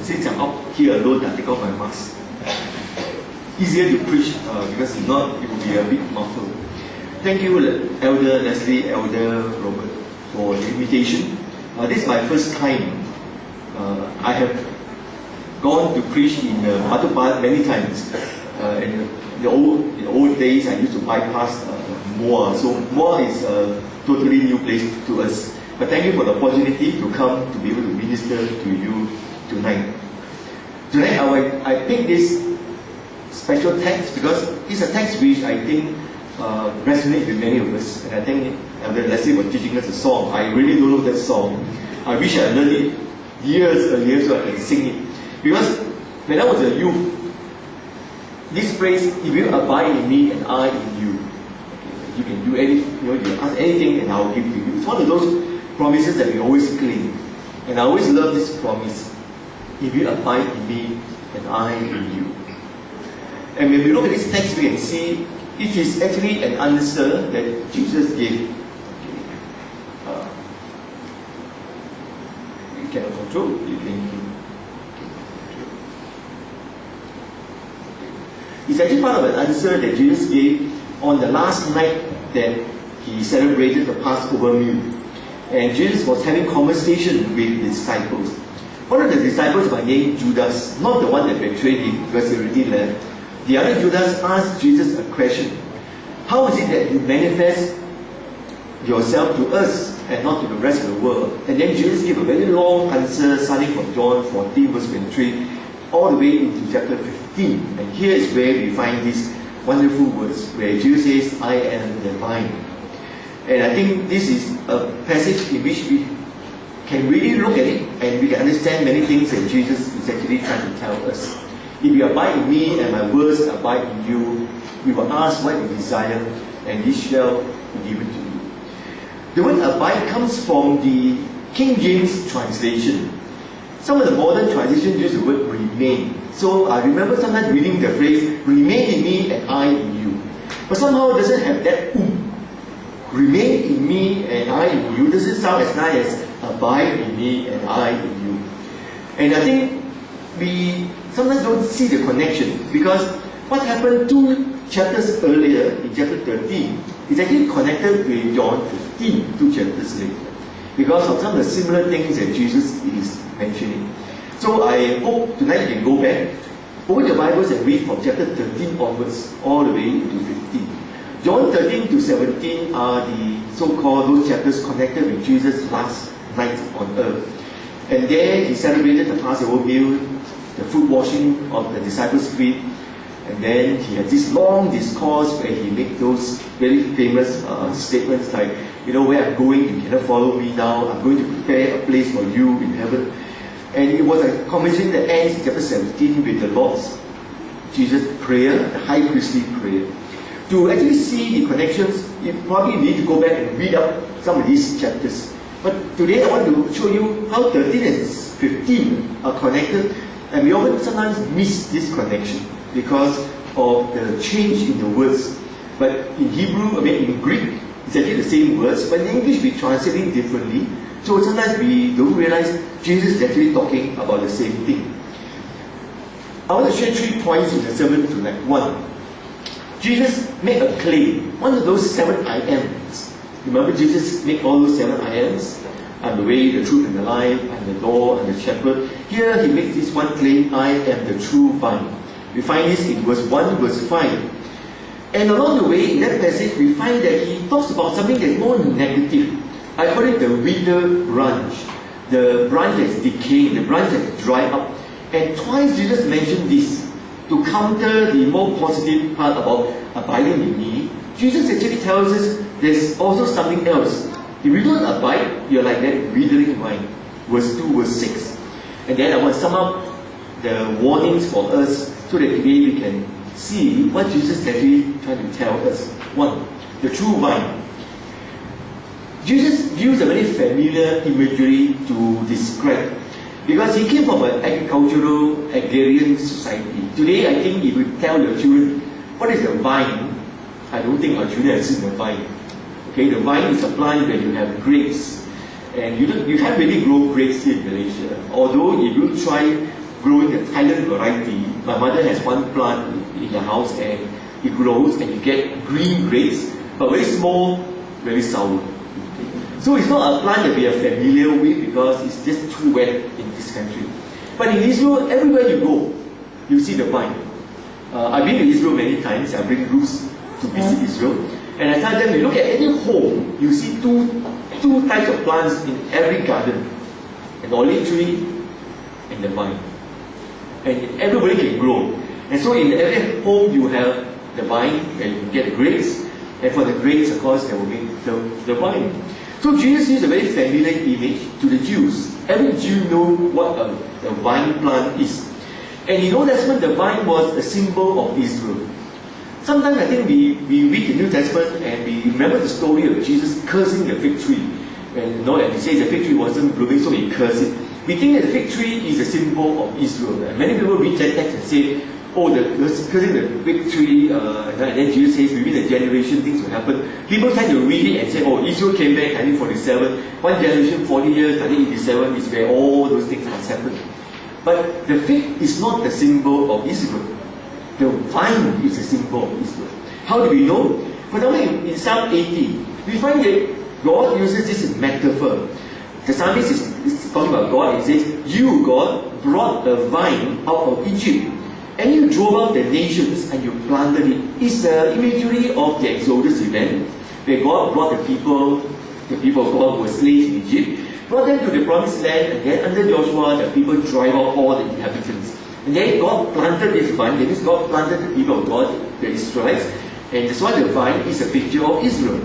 since I'm up here alone, I take off my mask. Easier to preach because if not, it will be a bit muffled. Thank you, Elder Leslie, Elder Robert, for the invitation. This is my first time. I have gone to preach in Matupad many times. In the old days, I used to bypass Moa. So Moa is a totally new place to us. But thank you for the opportunity to come to be able to minister to you tonight. Tonight, I picked this special text because it's a text which I think resonates with many of us. And I think Elder Leslie was teaching us a song. I really don't know that song. I wish I learned it years earlier so I can sing it. Because when I was a youth, this phrase, if you abide in me and I in you, okay, you can do anything, you ask anything and I will give to you. It's one of those promises that we always claim. And I always love this promise. If you abide in me and I in you. And when we look at this text, we can see it is actually an answer that Jesus gave. You cannot control, you can. It's actually part of an answer that Jesus gave on the last night that he celebrated the Passover meal. And Jesus was having conversation with the disciples. One of the disciples by name Judas, not the one that betrayed him because he already left. The other Judas asked Jesus a question. How is it that you manifest yourself to us and not to the rest of the world? And then Jesus gave a very long answer starting from John 14 verse 23 all the way into chapter 15. And here is where we find these wonderful words where Jesus says, I am the vine. And I think this is a passage in which we can really look at it and we can understand many things that Jesus is actually trying to tell us. If you abide in me and my words abide in you, we will ask what you desire and it shall be given to you. The word abide comes from the King James translation. Some of the modern translations use the word remain. So I remember sometimes reading the phrase, remain in me and I in you. But somehow it doesn't have that Remain in me and I in you doesn't sound as nice as abide in me and I in you. And I think we sometimes don't see the connection because what happened 2 chapters earlier in chapter 13 is actually connected with John 15, 2 chapters later, because of some of the similar things that Jesus is mentioning. So I hope tonight you can go back, open your Bibles and read from chapter 13 onwards all the way to 15. John 13 to 17 are the so-called those chapters connected with Jesus' last night on earth. And there he celebrated the Passover meal, the foot washing of the disciples' feet, and then he had this long discourse where he made those very famous statements like, you know, where I'm going, you cannot follow me now, I'm going to prepare a place for you in heaven. And it was a conversation that ends in chapter 17 with the Lord's Jesus' prayer, the high priestly prayer. To actually see the connections, you probably need to go back and read up some of these chapters. But today I want to show you how 13 and 15 are connected, and we often sometimes miss this connection because of the change in the words. But in Hebrew, in Greek, it's actually the same words, but in English we translate it differently. So sometimes we don't realize Jesus is actually talking about the same thing. I want to share 3 points in the sermon tonight. 1. Jesus made a claim, one of those 7 I ams. Remember Jesus made all those 7 I ams? I'm the way, the truth, and the life, I'm the door, and the shepherd. Here he makes this one claim, I am the true vine. We find this in verse 1, verse 5. And along the way, in that passage, we find that he talks about something that's more negative. I call it the withered branch. The branch that's decaying, the branch that's dried up. And twice Jesus mentioned this. To counter the more positive part about abiding in me, Jesus actually tells us there's also something else. If you don't abide, you're like that withering vine. Verse 2, verse 6. And then I want to sum up the warnings for us so that today we can see what Jesus is actually trying to tell us. 1. The true vine. Jesus used a very familiar imagery to describe, because he came from an agricultural, agrarian society. Today, I think if you tell your children, what is the vine? I don't think our children have seen the vine. Okay, the vine is a plant where you have grapes. And you can't really grow grapes here in Malaysia. Although if you try growing the Thailand variety. My mother has one plant in the house and it grows and you get green grapes, but very small, very sour. So it's not a plant that we are familiar with because it's just too wet in this country. But in Israel, everywhere you go, you see the vine. I've been to Israel many times. I bring groups to visit Israel. And I tell them, you look at any home, you see two types of plants in every garden. An olive tree and the vine. And everybody can grow. And so in every home you have the vine, and you get the grapes. And for the grapes, of course, there will be the vine. So Jesus used a very familiar image to the Jews. Every Jew knows what a vine plant is. And in Old Testament, the vine was a symbol of Israel. Sometimes I think we read the New Testament and we remember the story of Jesus cursing the fig tree. And and he says the fig tree wasn't blooming, so he cursed it. We think that the fig tree is a symbol of Israel. And many people read that text and say, oh, cursing the fig tree, and then Jesus says, within the generation, things will happen. People tend to read it and say, oh, Israel came back 1947. One generation, 40 years, 1987 is where all those things have happened. But the fig is not the symbol of Israel. The vine is a symbol of Israel. How do we know? For example, in Psalm 80, we find that God uses this metaphor. The psalmist is talking about God and says, you, God, brought a vine out of Egypt, and you drove out the nations and you planted it. It's the imagery of the Exodus event, where God brought the people of God who were slaves in Egypt, brought them to the promised land, and then under Joshua, the people drive out all the inhabitants. And then God planted this vine, that means God planted the people of God, the Israelites, and that's why the vine is a picture of Israel.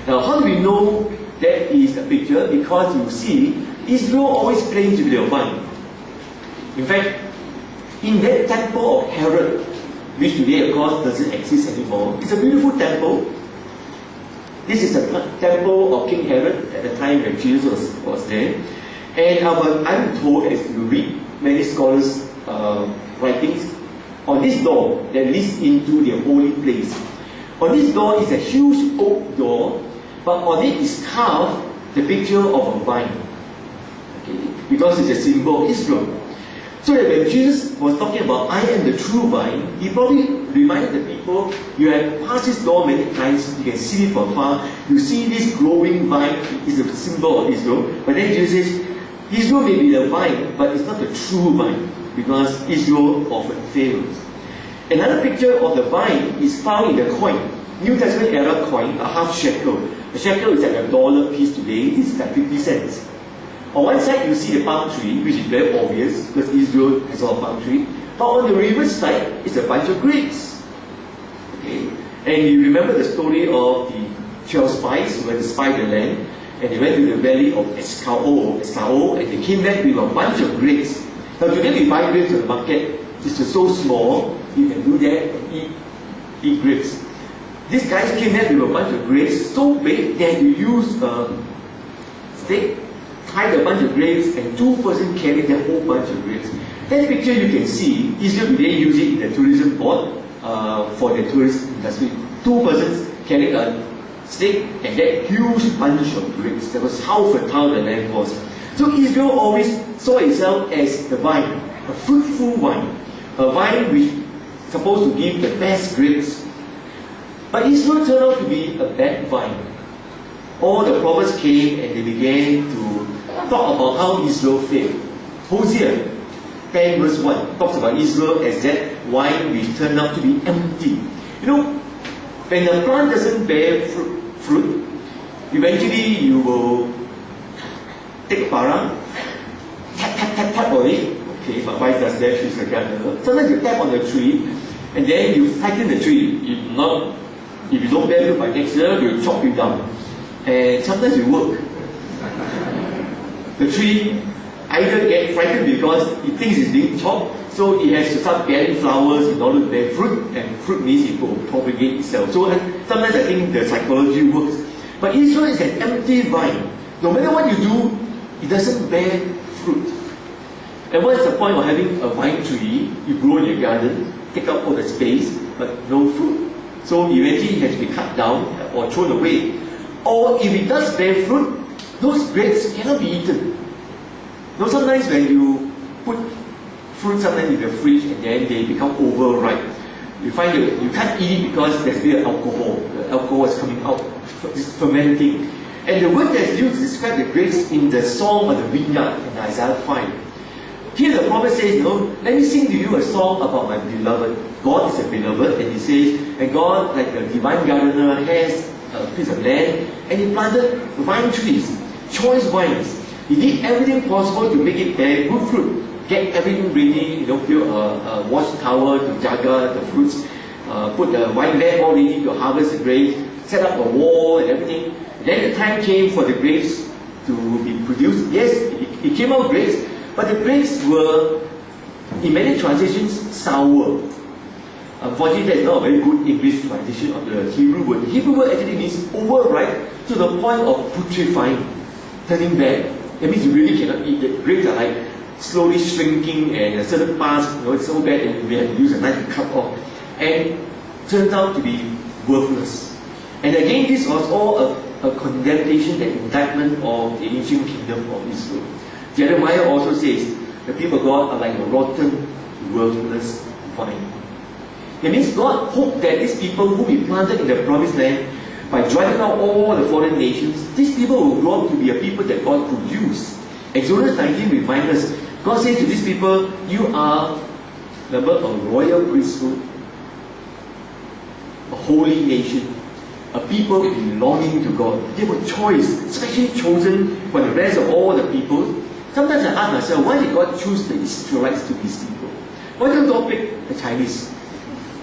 Now, how do we know that is a picture? Because you see, Israel always claims to be the vine. In fact, in that temple of Herod, which today of course doesn't exist anymore, it's a beautiful temple. This is a temple of King Herod at the time when Jesus was there. And I'm told, as you read many scholars' writings, on this door that leads into the holy place. On this door is a huge oak door, but on it is carved the picture of a vine. Okay? Because it's a symbol of Israel. So that when Jesus was talking about, I am the true vine, he probably reminded the people, you have passed this door many times, you can see it from far, you see this growing vine is a symbol of Israel, but then Jesus says, Israel may be the vine, but it's not the true vine, because Israel often fails. Another picture of the vine is found in the coin. New Testament era coin, a half shekel. A shekel is like a dollar piece today, this is like 50 cents. On one side you see the palm tree, which is very obvious, because Israel has a palm tree. But on the reverse side is a bunch of grapes. Okay? And you remember the story of the 12 spies who went to spy the land, and they went to the valley of Escao, and they came back with a bunch of grapes. Now today we buy grapes at the market, it's just so small, you can do that and eat grapes. These guys came back with a bunch of grapes so big that you use a stick, tied a bunch of grapes, and two persons carried that whole bunch of grapes. That picture you can see, Israel today use it in the tourism board for the tourist industry. Two persons carried a stick and that huge bunch of grapes. That was how fertile the land was. So Israel always saw itself as the vine, a fruitful vine, a vine which is supposed to give the best grapes. But Israel turned out to be a bad vine. All the prophets came and they began to talk about how Israel failed. Hosea 10 verse 1 talks about Israel as that vine which turned out to be empty. You know, when a plant doesn't bear fruit, eventually you will take a parang, tap on it. Okay, my wife does that, she's a gardener. Sometimes you tap on the tree and then you flatten the tree. If you don't bear fruit by next year, you'll chop it down. And sometimes it works. The tree either gets frightened because it thinks it's being chopped, so it has to start bearing flowers in order to bear fruit, and fruit means it will propagate itself. So sometimes I think the psychology works. But Israel is an empty vine. No matter what you do, it doesn't bear fruit. And what's the point of having a vine tree? You grow in your garden, take up all the space, but no fruit. So eventually it has to be cut down or thrown away. Or if it does bear fruit, those grapes cannot be eaten. Now sometimes when you put fruits sometimes in the fridge and then they become overripe. You find that you can't eat it because there's a bit of alcohol. The alcohol is coming out, it's fermenting. And the word that's used to describe the grapes in the song of the vineyard in Isaiah 5. Here the prophet says, let me sing to you a song about my beloved. God is a beloved, and he says, and God, like a divine gardener, has a piece of land, and he planted vine trees, choice wines. He did everything possible to make it bear good fruit. Get everything ready, build a watchtower to juggle the fruits, put the wine vat all ready to harvest the grapes, set up a wall and everything. And then the time came for the grapes to be produced. Yes, it came out grapes, but the grapes were, in many translations, sour. Unfortunately, that's not a very good English translation of the Hebrew word. The Hebrew word actually means overripe to the point of putrefying, turning bad. That means you really cannot eat. The grapes are like slowly shrinking, and a certain parts, it's so bad that we have to use a knife to cut off. And turns out to be worthless. And again, this was all a condemnation and indictment of the ancient kingdom of Israel. Jeremiah also says, the people of God are like a rotten, worthless vine. It means God hoped that these people who be planted in the promised land, by driving out all the foreign nations, these people will grow up to be a people that God could use. Exodus 19 reminds us, God says to these people, you are, remember, a royal priesthood, a holy nation, a people belonging to God. They were choice, especially chosen from the rest of all the people. Sometimes I ask myself, why did God choose the Israelites to be his people? Why don't God pick the Chinese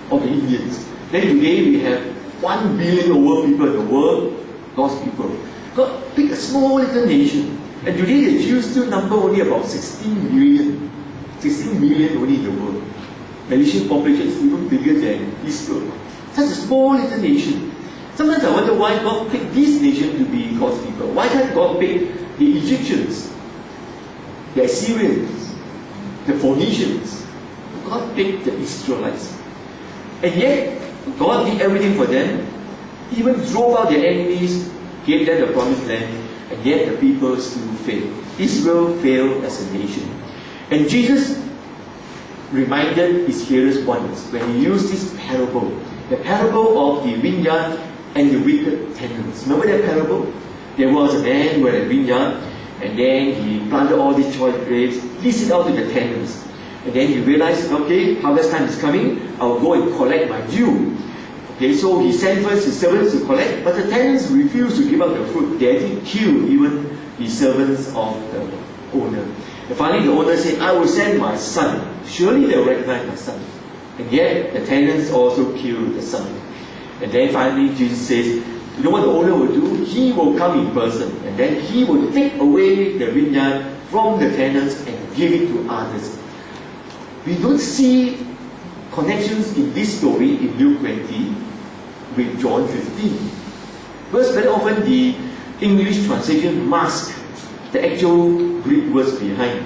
or the Indians? Then today we have 1 billion over people in the world, God's people. God picked a small little nation. And today the Jews still number only about 16 million. 16 million only in the world. Malaysian population is even bigger than Israel. Such a small little nation. Sometimes I wonder why God picked this nation to be God's people. Why can't God pick the Egyptians, the Assyrians, the Phoenicians? God picked the Israelites. And yet, God did everything for them, even drove out their enemies, gave them the promised land, and yet the people still failed. Israel failed as a nation. And Jesus reminded his hearers once when he used this parable, the parable of the vineyard and the wicked tenants. Remember that parable? There was a man who had a vineyard, and then he planted all these choice grapes, leased it out to the tenants. And then he realized, okay, harvest time is coming, I will go and collect my due. Okay, so he sent first his servants to collect, but the tenants refused to give up the fruit. They actually killed even the servants of the owner. And finally the owner said, I will send my son. Surely they will recognize my son. And yet the tenants also killed the son. And then finally Jesus says, you know what the owner will do? He will come in person, and then he will take away the vineyard from the tenants and give it to others. We don't see connections in this story in Luke 20 with John 15. Because very often the English translation masks the actual Greek words behind.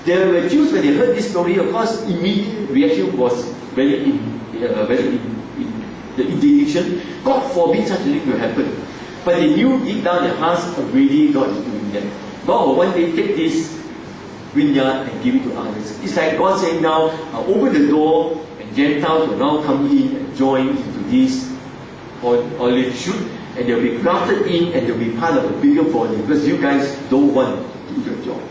There were Jews, when they heard this story, of course, immediate reaction was very the indignation. God forbid such a thing to happen. But they knew deep down their hearts already God is doing that. God will one day take this vineyard and give it to others. It's like God saying now, I'll open the door and Gentiles will now come in and join into this olive shoot, and they'll be grafted in and they'll be part of a bigger body because you guys don't want to do your job.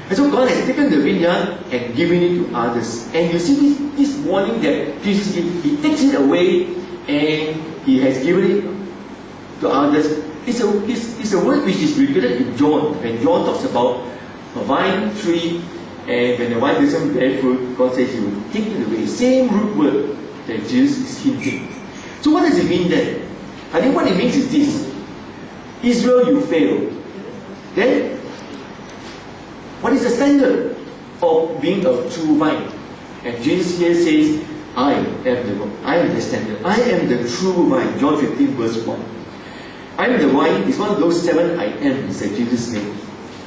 And so God has taken the vineyard and given it to others. And you see this warning that Jesus gives, He takes it away and He has given it to others. It's a word which is repeated in John, when John talks about a vine tree, and when the vine doesn't bear fruit, God says He will take it away. Same root word that Jesus is hinting. So what does it mean then? I think what it means is this: Israel, you failed. Then, what is the standard of being a true vine? And Jesus here says, I am the standard. I am the true vine. John 15 verse 1. I am the vine is one of those 7 I ams that Jesus named.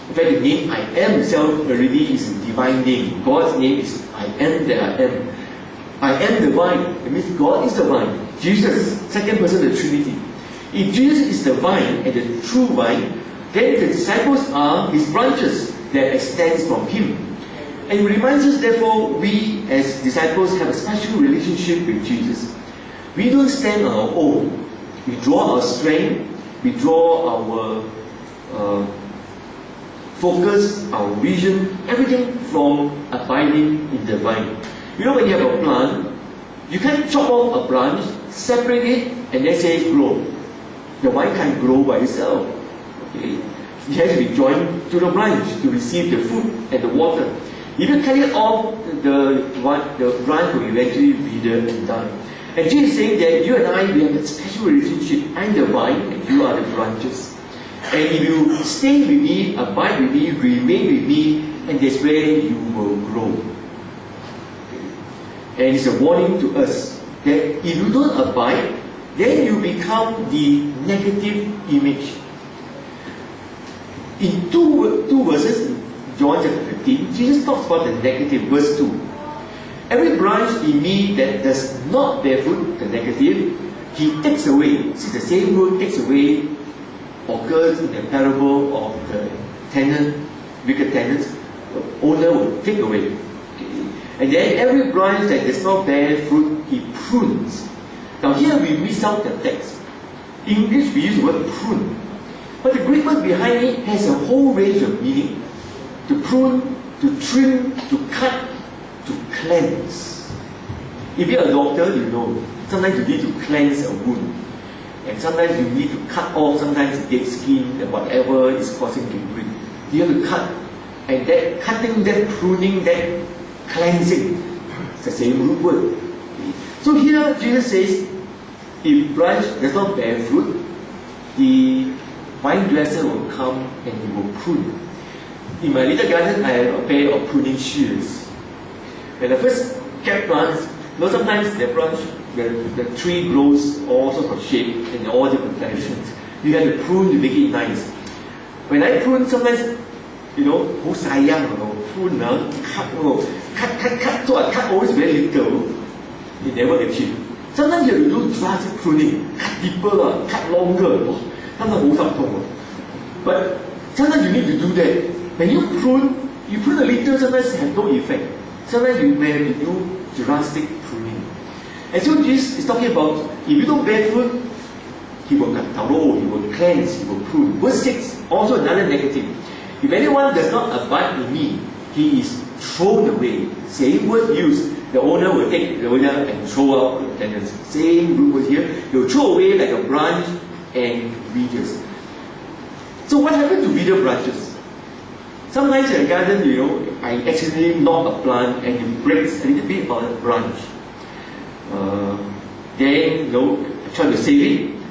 In fact, the name I am himself already is a divine name. God's name is I am that I am. I am the vine. It means God is the vine. Jesus, second person of the Trinity. If Jesus is the vine and the true vine, then the disciples are His branches that extends from Him. And it reminds us, therefore, we as disciples have a special relationship with Jesus. We don't stand on our own. We draw our strength, we draw our focus, our vision, everything from abiding in the vine. You know, when you have a plant, you can't chop off a branch, separate it, and then say grow. The vine can't grow by itself. Okay? It has to be joined to the branch to receive the food and the water. If you cut it off, the branch will eventually wither and die. And Jesus is saying that you and I, we have a special relationship. I'm the vine and you are the branches. And if you stay with me, abide with me, remain with me, and that's where you will grow. And it's a warning to us that if you don't abide, then you become the negative image. In two verses, in John chapter 15, Jesus talks about the negative, verse 2. Every branch in me that does not bear fruit, the negative, he takes away. See, the same word takes away occurs in the parable of the tenant, wicked tenants. The owner will take away. Okay. And then every branch that does not bear fruit, he prunes. Now here we miss out the text. In English we use the word prune. But the Greek word behind it has a whole range of meaning. To prune, to trim, to cut, to cleanse. If you're a doctor, you know, sometimes you need to cleanse a wound. And sometimes you need to cut off, sometimes dead skin and whatever is causing gangrene. You have to cut. And that cutting, that pruning, that cleansing, it's the same root word. So here Jesus says, if branch does not bear fruit, the vine dresser will come and he will prune. In my little garden, I have a pair of pruning shears. When I first kept plants, sometimes the branch, the tree grows all sorts of shape in all different directions. You have to prune to make it nice. When I prune, sometimes, who sayang, prune, cut, so I cut always very little. It never achieve. Sometimes you have to do drastic pruning, cut deeper, cut longer. But sometimes you need to do that. When you prune a little, sometimes it has no effect. Sometimes you may have to do drastic pruning. And so Jesus is talking about, if you don't bear fruit, he will cut down, he will cleanse, he will prune. Verse 6, also another negative. If anyone does not abide in me, he is thrown away. Same word used. The owner will take the owner and throw out the tenants. Same root word here. He will throw away like a branch and withers. So what happened to withered branches? Sometimes in a garden, I accidentally knock a plant and it breaks a little bit on a branch. Then, I try to save it.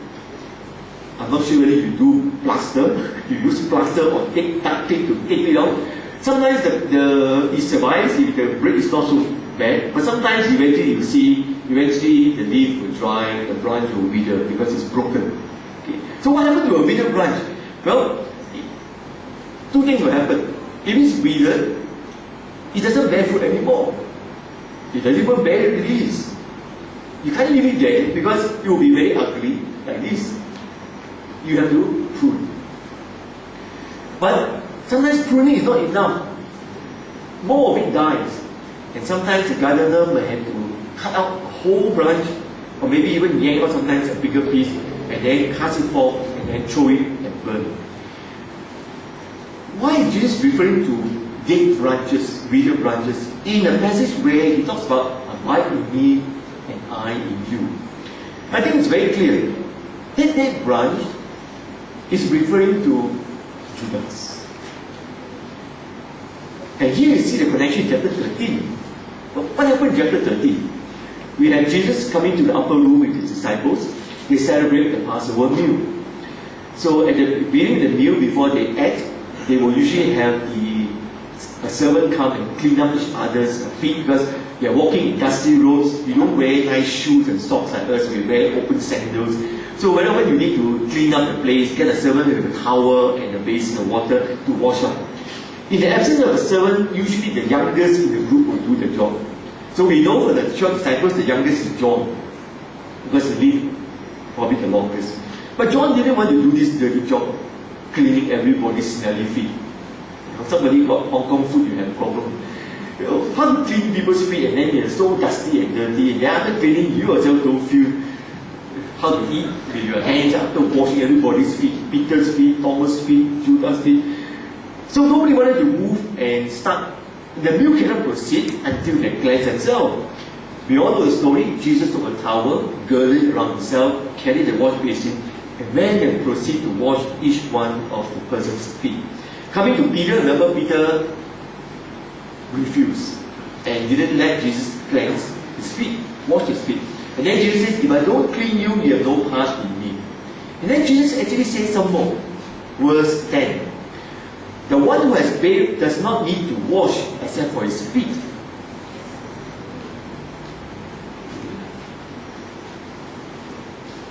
I'm not sure whether you do plaster. You use plaster or duct tape to tape it out. Sometimes it survives if the break is not so bad. But sometimes eventually you see, the leaf will dry, the branch will wither because it's broken. Okay. So what happened to a withered branch? Well, two things will happen. If it's withered, it doesn't bear fruit anymore. It doesn't even bear leaves. You can't leave it there because it will be very ugly, like this. You have to prune. But sometimes pruning is not enough. More of it dies. And sometimes the gardener may have to cut out a whole branch, or maybe even yank out sometimes a bigger piece, and then cast it off, and then throw it and burn. Why is Jesus referring to dead branches, withered branches, in a passage where he talks about abide in me and I in you? I think it's very clear. That dead branch is referring to Judas. And here you see the connection in chapter 13. What happened in chapter 13? We have Jesus coming to the upper room with his disciples. They celebrate the Passover meal. So at the beginning of the meal, before they ate, they will usually have a servant come and clean up each other's feet because they are walking in dusty roads. We don't wear nice shoes and socks like us. We wear open sandals. So whenever you need to clean up the place, get a servant with a towel and a basin of water to wash up. In the absence of a servant, usually the youngest in the group will do the job. So we know for the 12 disciples, the youngest is John, because he lived probably the longest. But John didn't want to do this dirty job, cleaning everybody's smelly feet. Somebody got Hong Kong food, you have a problem. You know, how to clean people's feet and then they're so dusty and dirty, and then after cleaning, you yourself don't feel how to eat with your hands after washing everybody's feet, Peter's feet, Thomas' feet, Judas' feet. So nobody wanted to move and start. The meal cannot proceed until they cleanse themselves. We all know the story. Jesus took a towel, girded it around himself, carried the wash basin, and went and proceeded to wash each one of the person's feet. Coming to Peter, remember Peter refused and didn't let Jesus cleanse his feet, wash his feet. And then Jesus says, if I don't clean you, you have no part in me. And then Jesus actually says some more. Verse 10. The one who has bathed does not need to wash except for his feet.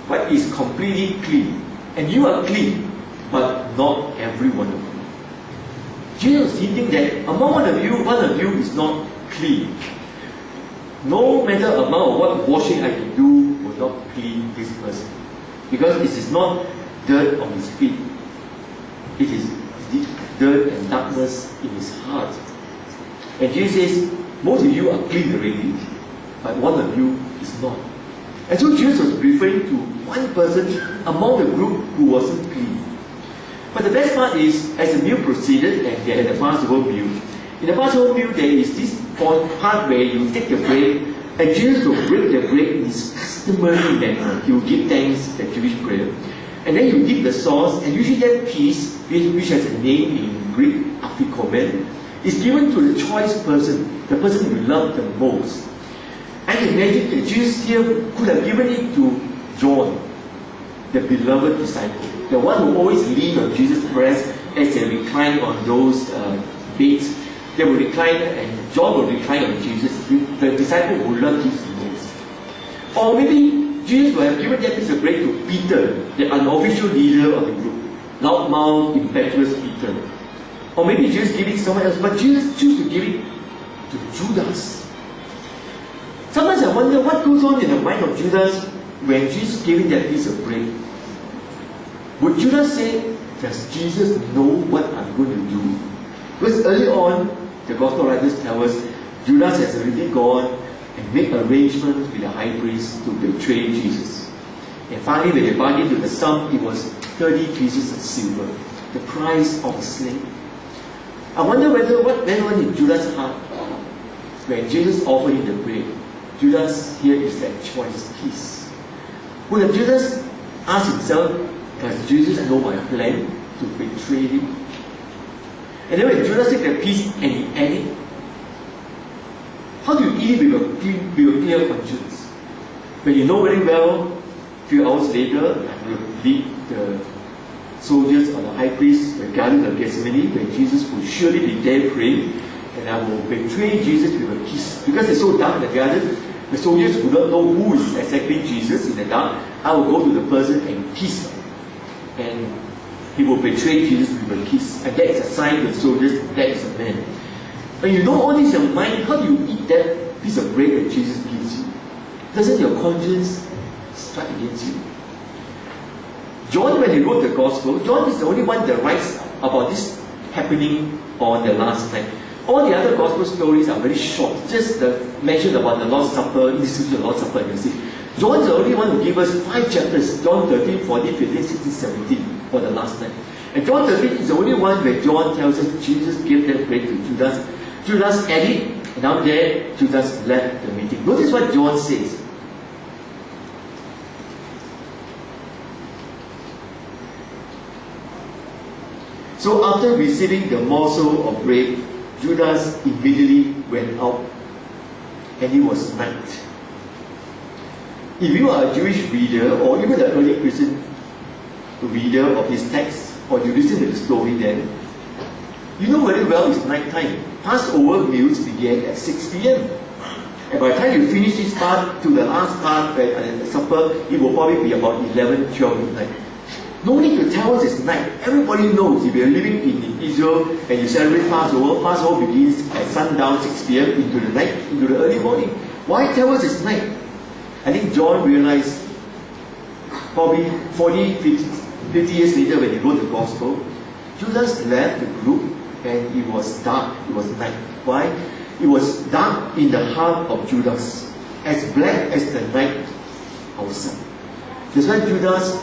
But is completely clean. And you are clean, but not every one of you. Jesus is hinting that among one of you is not clean. No matter amount of what washing I can do will not clean this person. Because it is not dirt on his feet. It is dirt and darkness in his heart. And Jesus says, most of you are clean already, but one of you is not. And so Jesus was referring to one person among the group who wasn't clean. But the best part is, as the meal proceeded and they had the Passover meal, in the Passover meal there is this part where you take the bread and Jesus will break the bread in his customary manner. He will give thanks, the Jewish prayer. And then you dip the sauce, and usually that piece, which has a name in Greek, afikomen, is given to the choice person, the person you love the most. I can imagine that Jesus here could have given it to John, the beloved disciple, the one who always leaned on Jesus' breast as they reclined on those beds. They will recline, and John will recline on Jesus, the disciple who loved Jesus the most. Or maybe Jesus will have given that piece of bread to Peter, the unofficial leader of the group, loudmouth, impetuous Peter. Or maybe Jesus gave it to someone else, but Jesus chose to give it to Judas. Sometimes I wonder what goes on in the mind of Judas when Jesus gave him that piece of bread. Would Judas say, does Jesus know what I'm going to do? Because early on, the Gospel writers tell us, Judas has already gone and made arrangements with the high priest to betray Jesus. And finally, when they bargained to the sum, it was 30 pieces of silver, the price of a slave. I wonder what went on in Judas' heart when Jesus offered him the bread. Judas here is that choice piece. Would have Judas asked himself, does Jesus know my plan to betray him? And then when Judas took that piece and he ate it, how do you eat it with a clear conscience? When you know very well, a few hours later, you lead the soldiers or the high priest were guarding the Gethsemane, when Jesus will surely be there praying, and I will betray Jesus with a kiss. Because it's so dark in the garden, the soldiers would not know who is exactly Jesus in the dark. I will go to the person and kiss him. And he will betray Jesus with a kiss. And that is a sign to the soldiers that is a man. When you know all this in your mind, how do you eat that piece of bread that Jesus gives you? Doesn't your conscience strike against you? John, when he wrote the Gospel, John is the only one that writes about this happening on the last night. All the other Gospel stories are very short, just mention about the Lord's Supper, institution of the Lord's Supper, and you see. John is the only one who gave us 5 chapters, John 13, 14, 15, 16, 17, for the last night. And John 13 is the only one where John tells us Jesus gave that bread to Judas. Judas ate it, and out there, Judas left the meeting. Notice what John says. So after receiving the morsel of bread, Judas immediately went out, and it was night. If you are a Jewish reader, or even an early Christian reader of this text, or you listen to the story then, you know very well it's night time. Passover meals began at 6 p.m. And by the time you finish this part to the last part, the supper, it will probably be about 11, 12 midnight. No need to tell us it's night. Everybody knows if you're living in Israel and you celebrate Passover, Passover begins at sundown, 6 p.m. into the night, into the early morning. Why tell us it's night? I think John realized probably 40, 50 years later when he wrote the Gospel, Judas left the group and it was dark, it was night. Why? It was dark in the heart of Judas, as black as the night outside. That's why Judas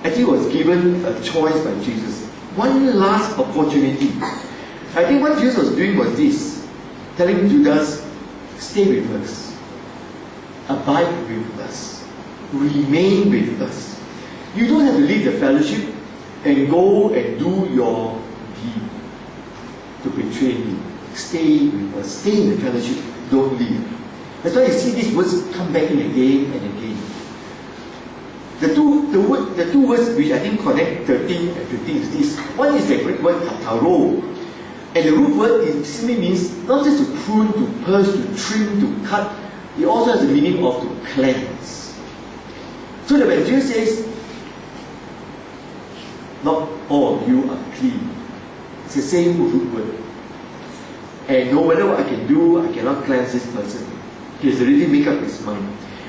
actually was given a choice by Jesus. One last opportunity. I think what Jesus was doing was this, telling Judas, stay with us, abide with us, remain with us. You don't have to leave the fellowship and go and do your deed to betray me. Stay with us, stay in the fellowship, don't leave. That's why you see these words come back in again and again. The two words which I think connect 13 and 15 is this. One is the Greek word kataro. And the root word simply means not just to prune, to purge, to trim, to cut. It also has the meaning of to cleanse. So that when Jesus says, not all of you are clean, it's the same root word. And no matter what I can do, I cannot cleanse this person. He has already made up his mind.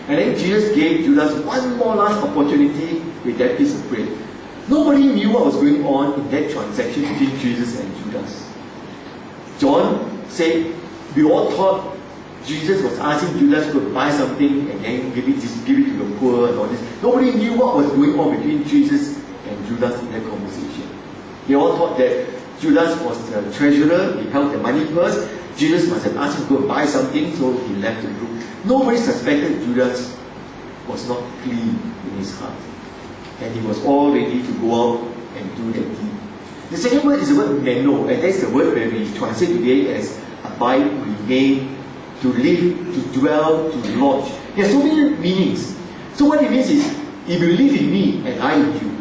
And then Jesus gave Judas one more last opportunity with that piece of bread. Nobody knew what was going on in that transaction between Jesus and Judas. John said, we all thought Jesus was asking Judas to buy something and then give it to the poor and all this. Nobody knew what was going on between Jesus and Judas in that conversation. They all thought that Judas was the treasurer, he held the money purse. Jesus must have asked him to go buy something, so he left the group. Nobody suspected Judas was not clean in his heart. And he was all ready to go out and do that deed. The second word is the word meno, and that's the word where we translate today as abide, remain, to live, to dwell, to lodge. There are so many meanings. So what it means is, if you live in me and I in you,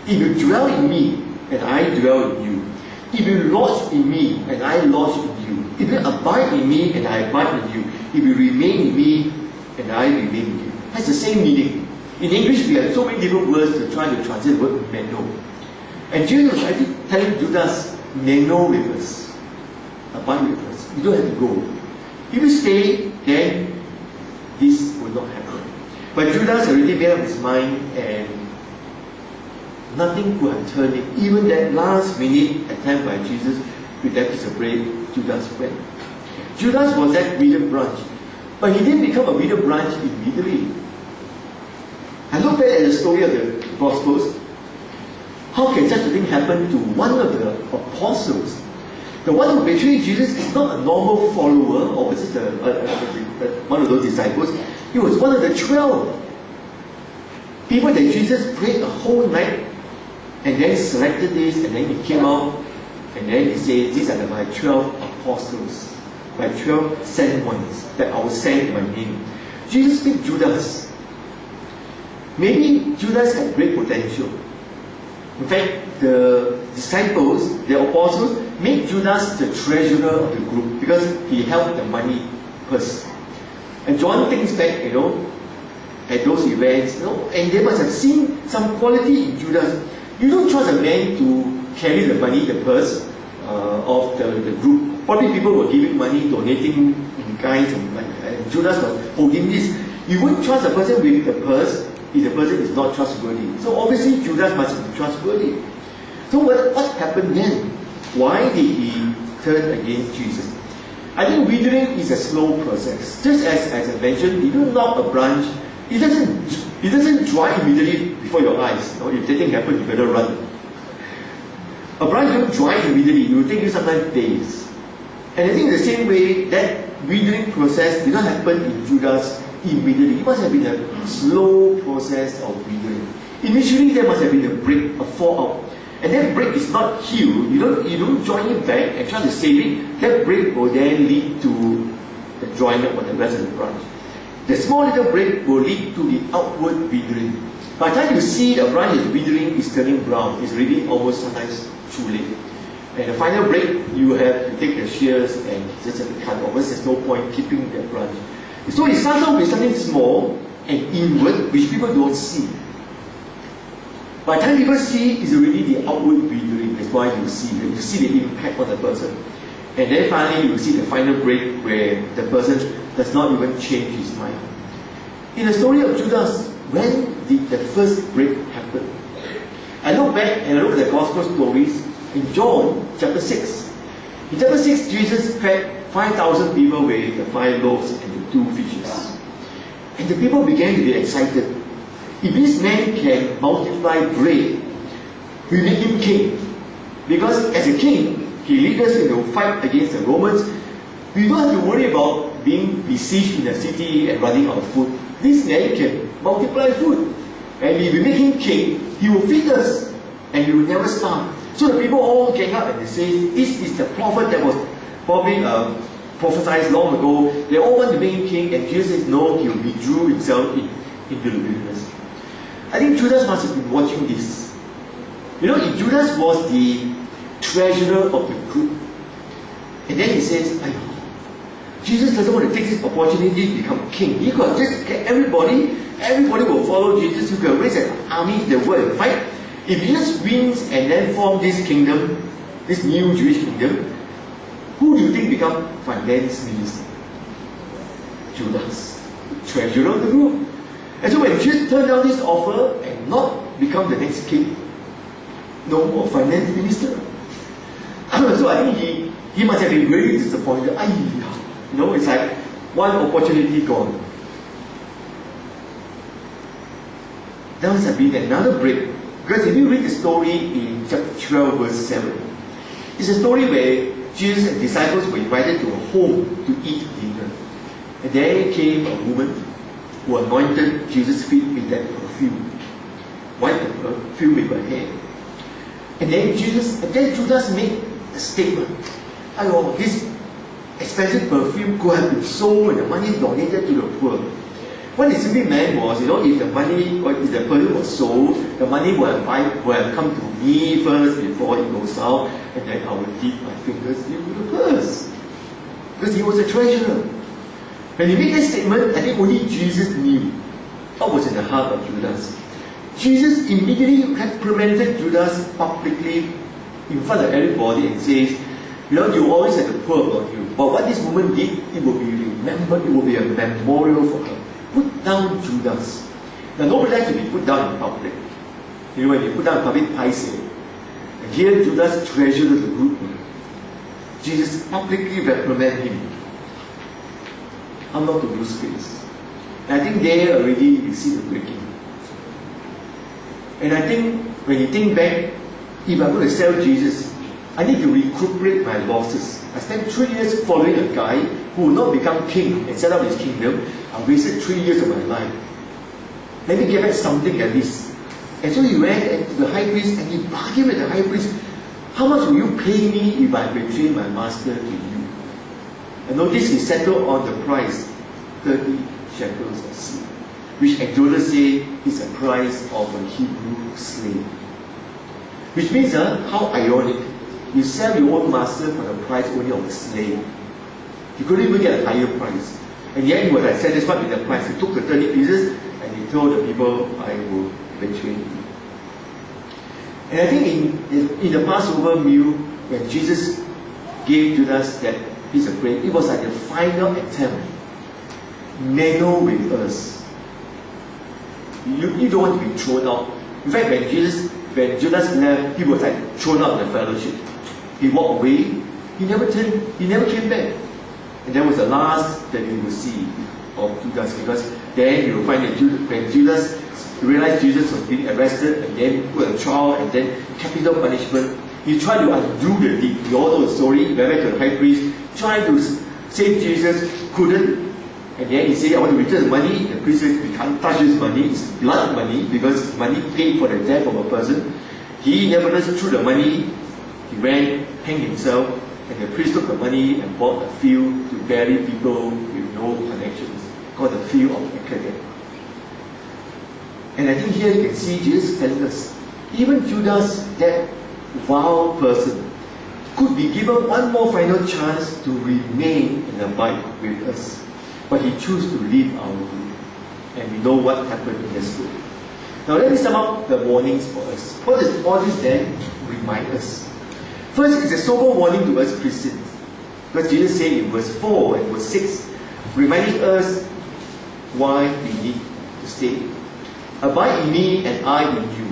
if you dwell in me and I dwell in you, if you lodge in me and I lodge in you, if you abide in me and I abide in you, if you remain in me and I remain in you. That's the same meaning. In English, we have so many different words to try to translate the word meno. And Jesus was actually telling Judas, meno with us, abide with us. You don't have to go. If you stay, then this will not happen. But Judas already made up his mind, and nothing could have turned it. Even that last minute attempt by Jesus with that piece of bread, Judas went. Judas was that withered branch, but he didn't become a withered branch immediately. I look back at the story of the Gospels. How can such a thing happen to one of the apostles? The one who betrayed Jesus is not a normal follower or just one of those disciples. He was one of the 12 people that Jesus prayed a whole night and then selected this, and then he came out and then he said, these are my 12 apostles, my 12 sent ones that I will send in my name. Jesus picked Judas. Maybe Judas had great potential. In fact, the disciples, the apostles, made Judas the treasurer of the group because he held the money purse. And John thinks back, at those events, and they must have seen some quality in Judas. You don't trust a man to carry the money, the purse of the group. Probably people were giving money, donating in kinds, and Judas was holding this. You wouldn't trust a person with the purse if the person is not trustworthy. So obviously Judas must be trustworthy. So what happened then? Why did he turn against Jesus? I think withering is a slow process. Just as I mentioned, if you knock a branch, it doesn't dry immediately before your eyes. If that thing happens, you better run. A branch don't dry immediately. It will take you sometimes days. And I think in the same way, that withering process did not happen in Judas immediately. It must have been a slow process of withering. Initially, there must have been a break, a fallout. And that break is not healed. You don't join it back and try to save it. That break will then lead to the drying up of the rest of the branch. The small little break will lead to the outward withering. By the time you see a branch is withering, it's turning brown. It's really almost sometimes too late. And the final break, you have to take the shears and just have to cut off. There's no point keeping that branch. So it starts off with something small and inward, which people don't see. By the time people see, it's already the outward withering. That's why you see the impact on the person. And then finally, you see the final break where the person does not even change his mind. In the story of Judas, when did the first break happen? I look back and I look at the Gospel stories in John chapter 6. In chapter 6, Jesus fed 5,000 people with the 5 loaves and the 2 fishes. And the people began to be excited. If this man can multiply bread, we make him king. Because as a king, he leads us in a fight against the Romans. We don't have to worry about being besieged in the city and running out of food. This man can multiply food. And if we make him king, he will feed us. And he will never starve. So the people all gang up and they say, this is the prophet that was probably prophesied long ago. They all want to make him king, and Jesus says no, he withdrew himself into the wilderness. I think Judas must have been watching this. You know, if Judas was the treasurer of the group, and then he says, Jesus doesn't want to take this opportunity to become king. He could just get everybody will follow Jesus. You could raise an army, they will go and fight. If Jesus wins and then form this kingdom, this new Jewish kingdom, who do you think become finance minister? Judas, treasurer of the group. And so when Jesus turned down this offer and not become the next king, no more finance minister. So I think he must have been really disappointed. You know, it's like one opportunity gone. There must have been another break. Because if you read the story in chapter 12, verse 7, it's a story where Jesus and disciples were invited to a home to eat dinner. And there came a woman who anointed Jesus' feet with that perfume, wiped the perfume with her hair. And then Judas made a statement. This expensive perfume could have been sold and the money donated to the poor. What it simply meant was, if the money or if the perfume was sold, the money would have come to me first before it goes out, and then I would dip my fingers into the purse. Because he was a treasurer. When he made that statement, I think only Jesus knew what was in the heart of Judas. Jesus immediately reprimanded Judas publicly in front of everybody and says, you always had the poor about you. But what this woman did, it will be remembered, it will be a memorial for her. Put down Judas. Now nobody likes to be put down in public. When you put down in public, paiseh. And here Judas treasured the group. Jesus publicly reprimanded him. How not to lose face. And I think there already you see the breaking. And I think when you think back, if I'm going to sell Jesus, I need to recuperate my losses. I spent 3 years following a guy who will not become king and set up his kingdom. I wasted 3 years of my life. Let me get back something at least. And so he went to the high priest and he bargained with the high priest. How much will you pay me if I betray my master to you? And notice he settled on the price, 30 shekels of silver, which Exodus say is the price of a Hebrew slave. Which means, how ironic. You sell your own master for the price only of a slave. You couldn't even get a higher price. And yet he was satisfied with the price. He took the 30 pieces and he told the people, I will betray you. And I think in the Passover meal, when Jesus gave Judas that piece of bread, it was like the final attempt. Meddle with us. You don't want to be thrown out. In fact, when Judas left, he was like thrown out of the fellowship. He walked away. He never came back. And that was the last that we will see of Judas, because then you will find that when Judas realized Jesus was being arrested and then put on trial and then capital punishment, he tried to undo the deed. You all know the story. He went back to the high priest, tried to save Jesus, couldn't. And then he said, I want to return the money. The priest said, we can't touch this money. It's blood money, because it's money paid for the death of a person. He nevertheless threw the money. He ran, hanged himself, and the priest took the money and bought a field to bury people with no connections, called the field of Academ. And I think here you can see Jesus telling us, even Judas, that vile person, could be given one more final chance to remain and abide with us. But he chose to leave our group. And we know what happened in the story. Now let me sum up the warnings for us. What does all this then remind us? First, it's a sober warning to us Christians. Because Jesus said in verse 4 and verse 6, reminding us why we need to stay. Abide in me and I in you.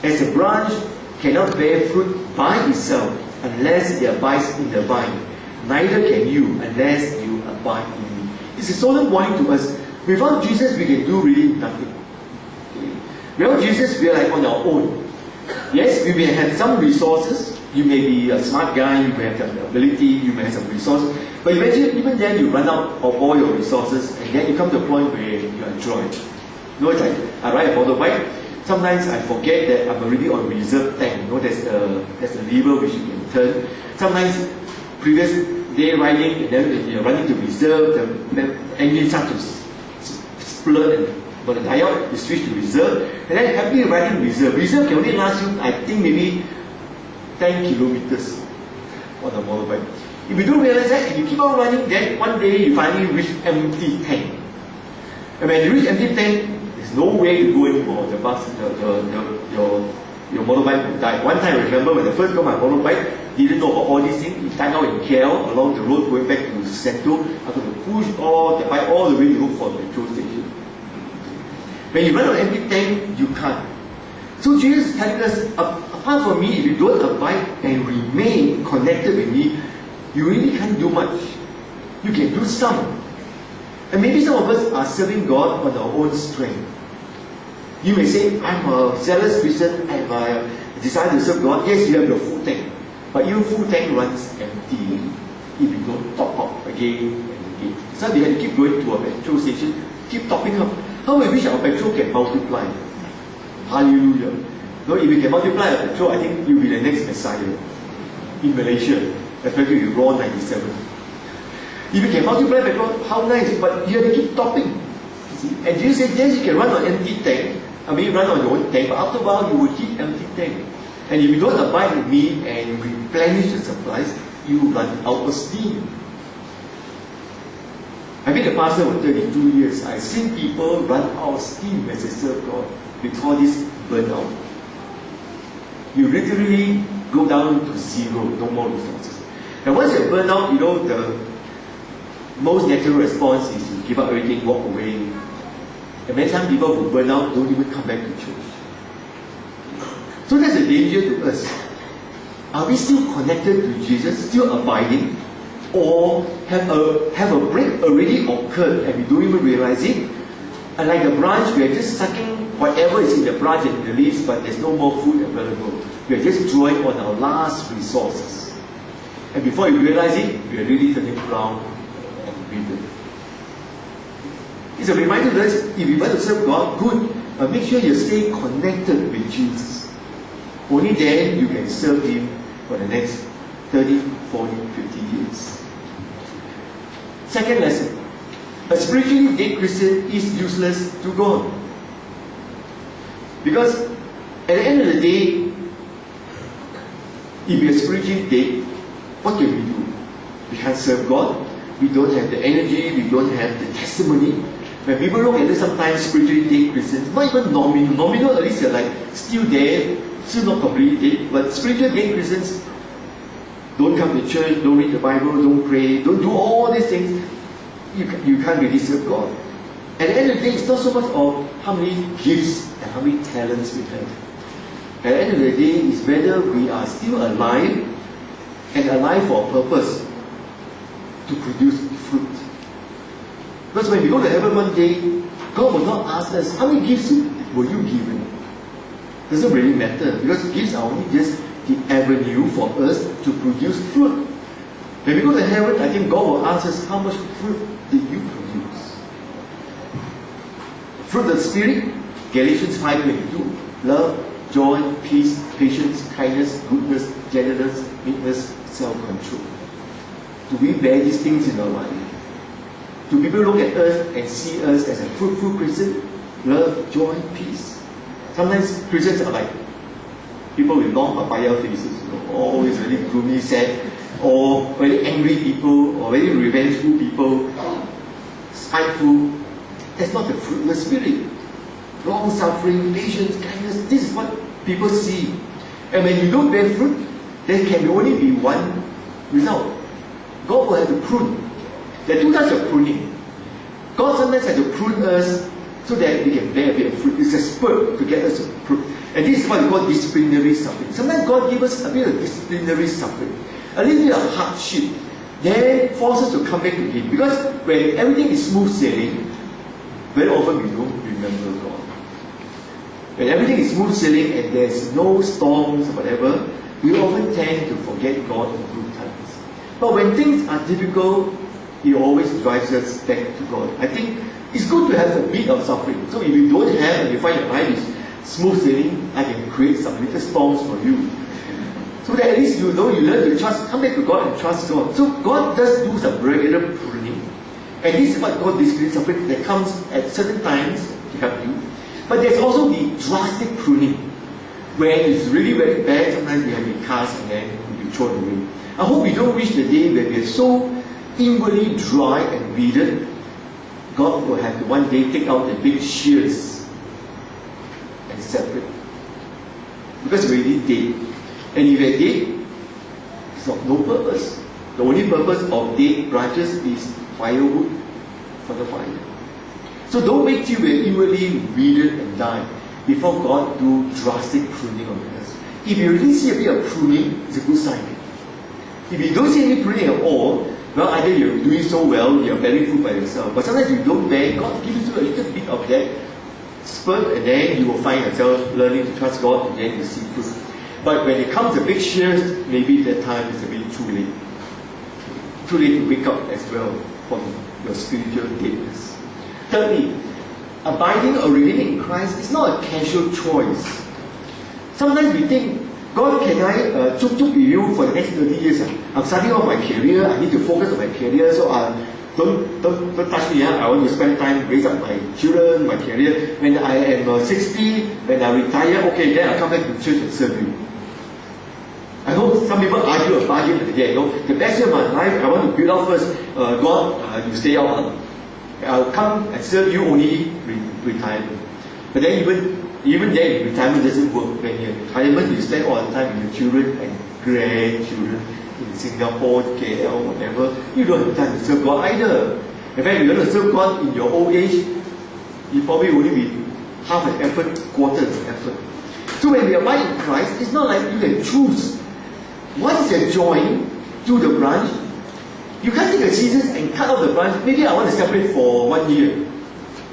As a branch cannot bear fruit by itself unless it abides in the vine, neither can you unless you abide in me. It's a solemn warning to us. Without Jesus, we can do really nothing. Okay. Without Jesus, we are like on our own. Yes, we may have some resources. You may be a smart guy, you may have the ability, you may have some resources. But eventually, even then, you run out of all your resources, and then you come to a point where you are dry. You know, it's like I ride a motorbike. Sometimes I forget that I'm already on reserve tank. You know, there's a lever which you can turn. Sometimes, previous day riding, and then you're running to reserve, the engine starts to splurt and burn the tire. You switch to reserve, and then happily riding reserve. Reserve can only last you, I think, maybe 10 kilometers on a motorbike. If you don't realize that, and you keep on running, then one day you finally reach empty tank. And when you reach empty tank, there's no way to go anymore. The bus, your motorbike will die. One time I remember when I first got my motorbike, didn't know about all these things. It died out in KL along the road going back to Central. I had to push all the bike all the way to look for the petrol station. When you run on empty tank, you can't. So Jesus is telling us, apart from me, if you don't abide and remain connected with me, you really can't do much. You can do some. And maybe some of us are serving God on our own strength. You may say, I'm a zealous Christian, I have a desire to serve God. Yes, you have your full tank. But your full tank runs empty if you don't top up again and again. So we have to keep going to a petrol station, keep topping up. How we wish our petrol can multiply. Hallelujah. No, if we can multiply our petrol, I think you'll be the next Messiah in Malaysia, especially with Raw 97. If you can multiply petrol, how nice, but you have to keep topping. You see? And Jesus said, yes, you can run on empty tank. I mean, run on your own tank, but after a while, you will hit empty tank. And if you don't abide with me and replenish the supplies, you run out of steam. I've been a pastor for 32 years. I've seen people run out of steam as they serve God. We call this burnout. You literally go down to zero, no more resources. And once you're burned out, you know, the most natural response is to give up everything, walk away. And many times people who burn out don't even come back to church. So that's a danger to us. Are we still connected to Jesus, still abiding? Or have a break already occurred and we don't even realize it? And like a branch, we are just sucking whatever is in the branch and the leaves, but there's no more food available. We are just drawing on our last resources. And before you realize it, we are really turning around and breathing. It's a reminder to us, if you want to serve God, good, but make sure you stay connected with Jesus. Only then you can serve Him for the next 30, 40, 50 years. Second lesson. A spiritually dead Christian is useless to God. Because at the end of the day, if we are spiritually dead, what can we do? We can't serve God. We don't have the energy. We don't have the testimony. When people look at this, sometimes spiritually dead Christians, not even nominal, at least they're like still there, still not completely dead, but spiritually dead Christians don't come to church, don't read the Bible, don't pray, don't do all these things. You can't really serve God. At the end of the day, it's not so much of how many gifts and how many talents we have. At the end of the day, it's whether we are still alive and alive for a purpose to produce fruit. Because when we go to heaven one day, God will not ask us, how many gifts were you given? It doesn't really matter, because gifts are only just the avenue for us to produce fruit. When we go to heaven, I think God will ask us, how much fruit did you produce? Fruit of the Spirit, Galatians 5:22, love, joy, peace, patience, kindness, goodness, gentleness, meekness, self-control. Do we bear these things in our life? Do people look at us and see us as a fruitful Christian? Love, joy, peace. Sometimes Christians are like people with long papaya faces, you know, always really gloomy, sad, or very angry people, or very revengeful people, spiteful. That's not the fruit of the Spirit. Long suffering, patience, kindness, this is what people see. And when you don't bear fruit, there can only be one result. God will have to prune. There are two types of pruning. God sometimes has to prune us so that we can bear a bit of fruit. It's a spurt to get us to prune. And this is what we call disciplinary suffering. Sometimes God gives us a bit of disciplinary suffering, a little bit of hardship, then force us to come back to Him. Because when everything is smooth sailing, very often we don't remember God. When everything is smooth sailing and there's no storms or whatever, we often tend to forget God in good times. But when things are difficult, He always drives us back to God. I think it's good to have a bit of suffering. So if you don't have and you find your life is smooth sailing, I can create some little storms for you. So that at least you know, you learn to trust, come back to God and trust God. So God does do some regular pruning. And this is what God disciplines suffering that comes at certain times to help you. But there's also the drastic pruning, where it's really very bad. Sometimes we have been cast and then we be thrown away. I hope we don't reach the day where we are so inwardly dry and withered, God will have to one day take out the big shears and separate. Because we're already dead. And if you're dead, it's of no purpose. The only purpose of dead branches is firewood for the fire. So don't wait till we're inwardly withered and die before God do drastic pruning on us. If you really see a bit of pruning, it's a good sign. If you don't see any pruning at all, well, either you're doing so well, you're bearing fruit by yourself. But sometimes you don't bear, God gives you a little bit of that spurt, and then you will find yourself learning to trust God, and then you see fruit. But when it comes to big shears, maybe that time is a bit too late. Too late to wake up as well from your spiritual deadness. Thirdly, abiding or remaining in Christ is not a casual choice. Sometimes we think, God, can I chuk with you for the next 30 years? I'm starting off my career, I need to focus on my career, so don't touch me. I want to spend time raise up my children, my career. When I am 60, when I retire, okay, then I come back to church and serve you. I know some people argue a bargain today. You know, the best year of my life, I want to build out first. God, you stay out. I'll come and serve you only retirement. But then even then, retirement doesn't work. When you're in retirement, you spend all the time with your children and grandchildren in Singapore, KL, whatever. You don't have time to serve God either. In fact, you're going to serve God in your old age, you probably only be half an effort, quarter of an effort. So when we abide in Christ, it's not like you can choose. Once you're joined to the branch, you can't take a scissors and cut off the branch. Maybe I want to separate for 1 year.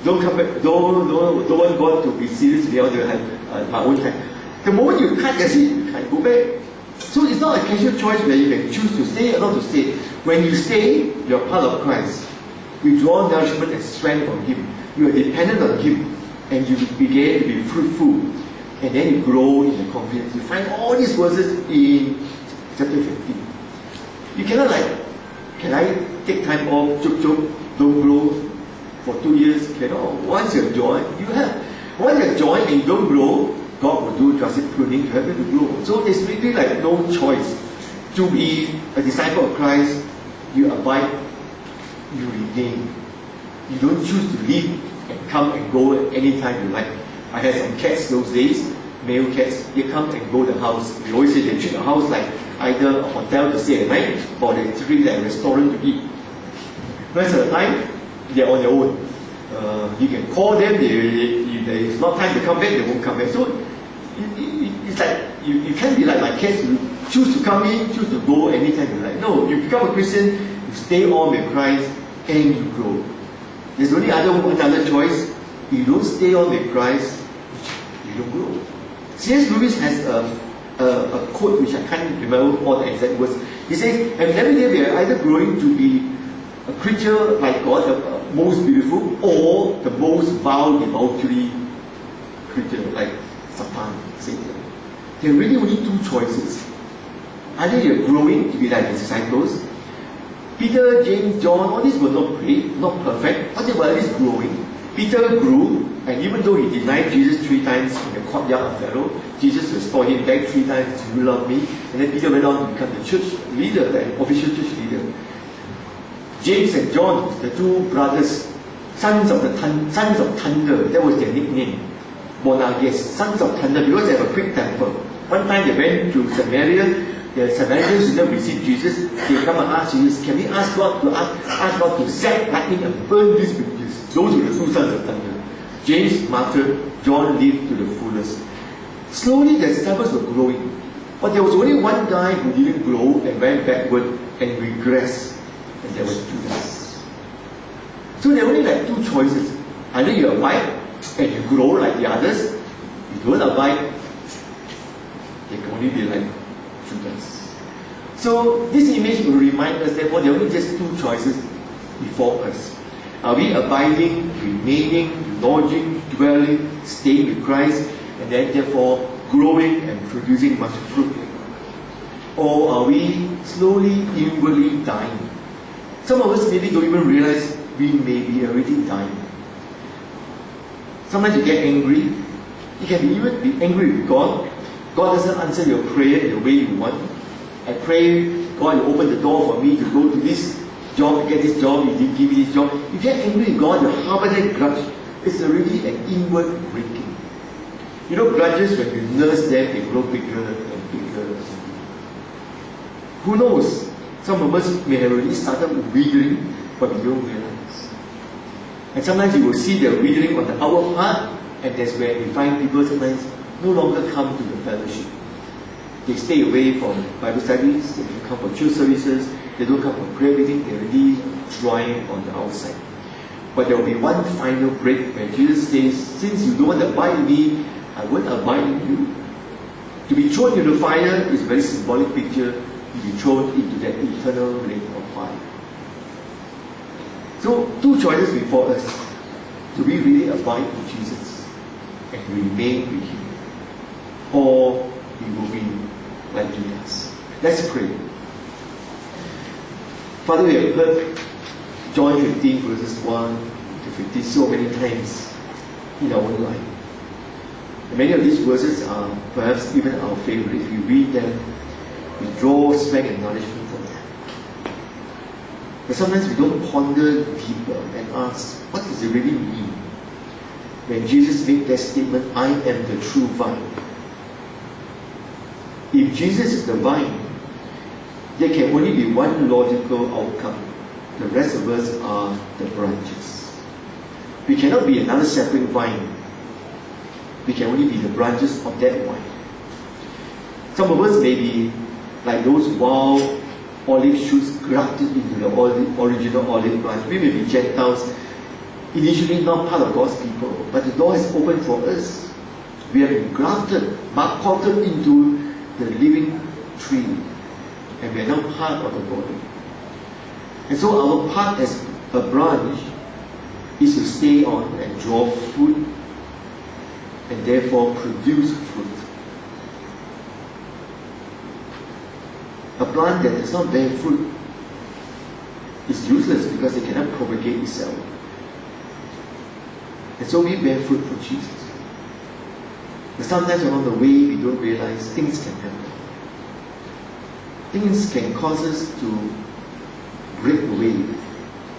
Don't come back. Don't want God to be serious. I want to have my own time. The moment you cut the seed, you can't go back. So it's not a casual choice where you can choose to stay or not to stay. When you stay, you're part of Christ. You draw nourishment and strength from Him. You are dependent on Him, and you begin to be fruitful. And then you grow in the confidence. You find all these verses in chapter 15. You cannot can I take time off, don't grow for 2 years? Cannot. Once you're joined, you have. Once you're joined and you don't grow, God will do drastic pruning to help you to grow. So there's really no choice. To be a disciple of Christ, you abide, you remain. You don't choose to leave and come and go anytime you like. I had some cats those days, male cats. They come and go to the house. We always say they treat the house like either a hotel to stay at night or they treat it like a restaurant to eat. Rest of the time, they're on their own. You can call them, if there is not time to come back, they won't come back. So it's like you can't be like my cats. You choose to come in, choose to go anytime you like. No, you become a Christian, you stay on with Christ, and you grow. There's only another choice. You don't stay on with Christ, you don't grow. C.S. Lewis has a quote which I can't remember all the exact words. He says, and every day we are either growing to be a creature like God, the most beautiful, or the most vile, devoutly creature like Satan, Satan. There are really only two choices. Either you're growing to be like the disciples. Peter, James, John, all these were not great, not perfect, but they were at least growing. Peter grew, and even though he denied Jesus 3 times in the courtyard of Pharaoh, Jesus restored him back 3 times, "You love me." And then Peter went on to become the church leader, the official church leader. James and John, the 2 brothers, sons of thunder, that was their nickname. Bonagas, sons of thunder, because they have a quick temper. One time they went to Samaria, the Samaritans did not receive Jesus. They come and ask Jesus, "Can we ask God to set lightning and burn these villages?" Those were the 2 sons of thunder. James martyred, John lived to the fullest. Slowly the disciples were growing. But there was only one guy who didn't grow and went backward and regressed. there was Judas. So there are only like two choices. Either you abide and you grow like the others. If you don't abide, they can only be like Judas. So this image will remind us, therefore, there are only just two choices before us. Are we abiding, remaining, lodging, dwelling, staying with Christ, and then therefore growing and producing much fruit? Or are we slowly, inwardly dying? Some of us maybe don't even realize we may be already dying. Sometimes you get angry. You can even be angry with God. God doesn't answer your prayer in the way you want. I pray, God, you open the door for me to go to this job, to get this job, you didn't give me this job. You get angry with God, you harbor that grudge. It's already an inward breaking. You know, grudges, when you nurse them, they grow bigger and bigger. Who knows? Some of us may have already started withering, but we don't realize. And sometimes you will see the withering on the outward part, and that's where we find people sometimes no longer come to the fellowship. They stay away from Bible studies, they don't come for church services, they don't come for prayer meeting, they're already drying on the outside. But there will be one final break where Jesus says, since you don't abide in me, I won't abide in you. To be thrown into the fire is a very symbolic picture, to be thrown into that eternal lake of fire. So, two choices before us. Do we really abide in Jesus and remain with Him? Or we will be like Judas? Let's pray. Father, we have heard John 15 verses 1 to 15 so many times in our own life. And many of these verses are perhaps even our favorite. If we read them, we draw strength and nourishment from them. But sometimes we don't ponder deeper and ask, what does it really mean? When Jesus made that statement, I am the true vine. If Jesus is the vine, there can only be one logical outcome. The rest of us are the branches. We cannot be another separate vine. We can only be the branches of that vine. Some of us may be like those wild olive shoots grafted into the original olive branch. We may be Gentiles, initially not part of God's people, but the door is open for us. We have been grafted, potted into the living tree, and we are now part of the body. And so our part as a branch is to stay on and draw fruit, and therefore produce fruit. A plant that does not bear fruit is useless because it cannot propagate itself. And so we bear fruit for Jesus. But sometimes along the way we don't realize things can happen. Things can cause us to break away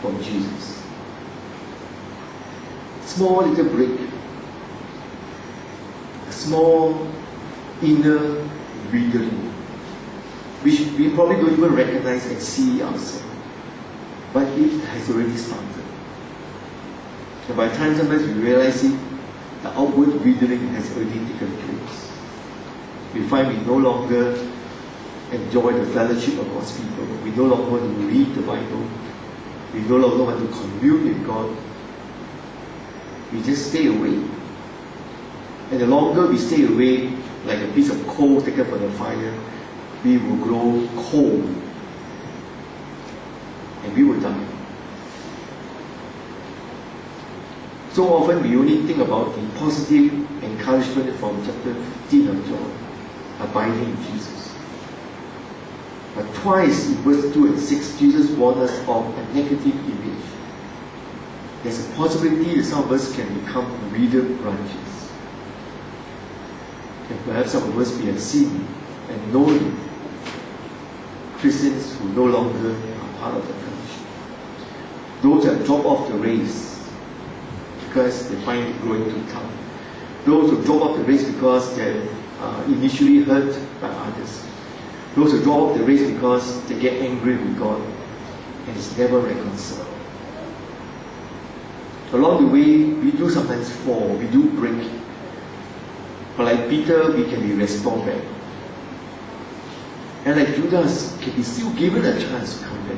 from Jesus. Small little break. A small inner withering, which we probably don't even recognize and see ourselves. But it has already started. And by the time sometimes we realize it, the outward withering has already taken place. We find we no longer enjoy the fellowship of God's people. We no longer want to read the Bible. We no longer want to commune with God. We just stay away. And the longer we stay away, like a piece of coal taken from the fire, we will grow cold. And we will die. So often we only think about the positive encouragement from chapter 15 of John, abiding in Jesus. But twice in verse 2 and 6, Jesus warned us of a negative image. There's a possibility that some of us can become withered branches. And perhaps some of us we have seen and known Christians who no longer are part of the fellowship. Those that drop off the race because they find it growing too tough. Those who drop off the race because they're initially hurt by others. Those who drop off the race because they get angry with God and it's never reconciled. Along the way, we do sometimes fall, we do break. But like Peter, we can be restored back. And like Judas, can be still given a chance to come back.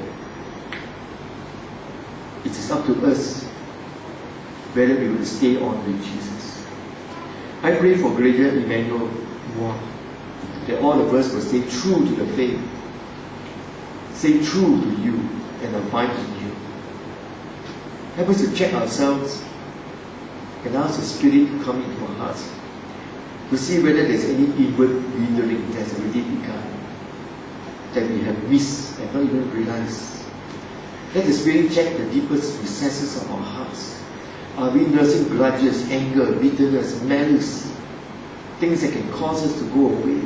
is up to us whether we will stay on with Jesus. I pray for greater Emmanuel more, that all of us will stay true to the faith, stay true to you, and abide in you. Help us to check ourselves and ask the Spirit to come into our hearts, to see whether there's any inward withering that's already begun, that we have missed and not even realized. Let the Spirit check the deepest recesses of our hearts. Are we nursing grudges, anger, bitterness, malice, things that can cause us to go away?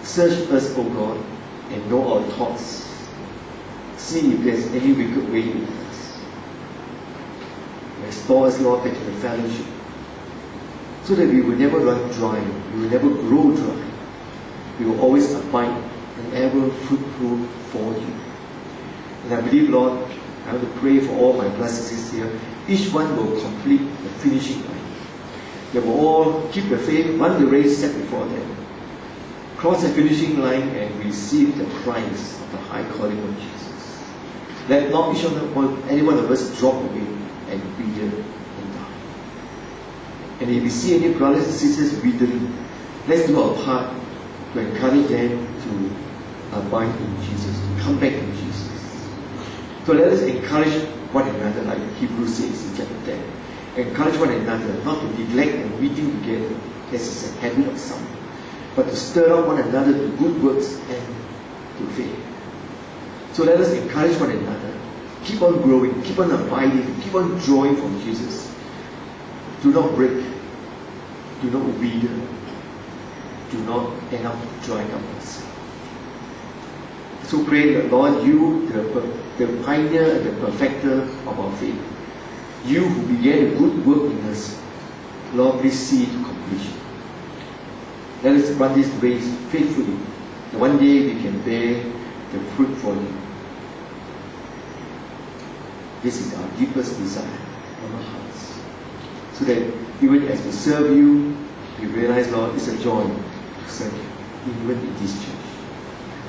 Search us, O God, and know our thoughts. See if there's any wicked way in us. Restore us, Lord, back to the fellowship, so that we will never run dry, we will never grow dry. We will always abide and ever fruitful for you. And I believe, Lord, I want to pray for all my blessings here. Each one will complete the finishing line. They will all keep the faith, run the race set before them, cross the finishing line, and receive the prize of the high calling of Jesus. Let not any one of us drop away and wither and die. And if we see any brothers and sisters withering, let's do our part to encourage them to abide in Jesus, to come back in Jesus. So let us encourage one another, like Hebrews says in chapter 10. Encourage one another not to neglect and meeting together, as is a habit of some, but to stir up one another to good works and to faith. So let us encourage one another. Keep on growing, keep on abiding, keep on drawing from Jesus. Do not break, do not wither, do not end up drying up us. So pray that, Lord, you, the pioneer and the perfecter of our faith, you who began a good work in us, Lord, please see it to completion. Let us run this race faithfully, and one day we can bear the fruit for you. This is our deepest desire from our hearts, so that even as we serve you, we realize, Lord, it's a joy to serve you, even in this church.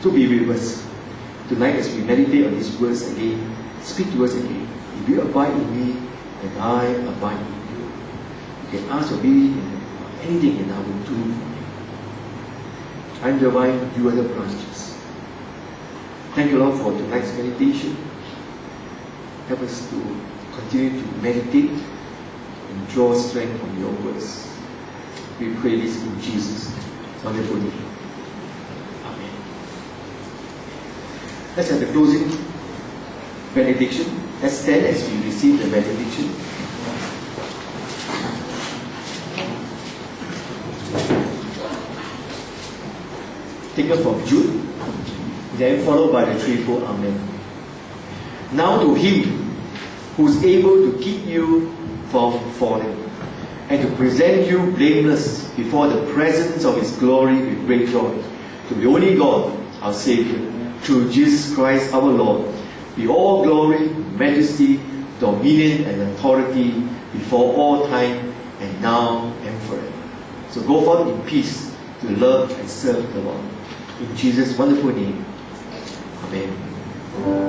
So be with us tonight as we meditate on these words again. Speak to us again. If you abide in me, and I abide in you, you can ask of me anything, and I will do for you. I'm the vine, you are the branches. Thank you, Lord, for tonight's meditation. Help us to continue to meditate and draw strength from your words. We pray this in Jesus' wonderful name. Amen. Let's have the closing benediction. Let's stand as we receive the benediction. Taken from Jude, then followed by the threefold Amen. Now to him who is able to keep you from falling, and to present you blameless before the presence of his glory with great joy, to the only God, our Savior, through Jesus Christ our Lord, be all glory, majesty, dominion, and authority before all time, and now and forever. So go forth in peace to love and serve the Lord. In Jesus' wonderful name. Amen.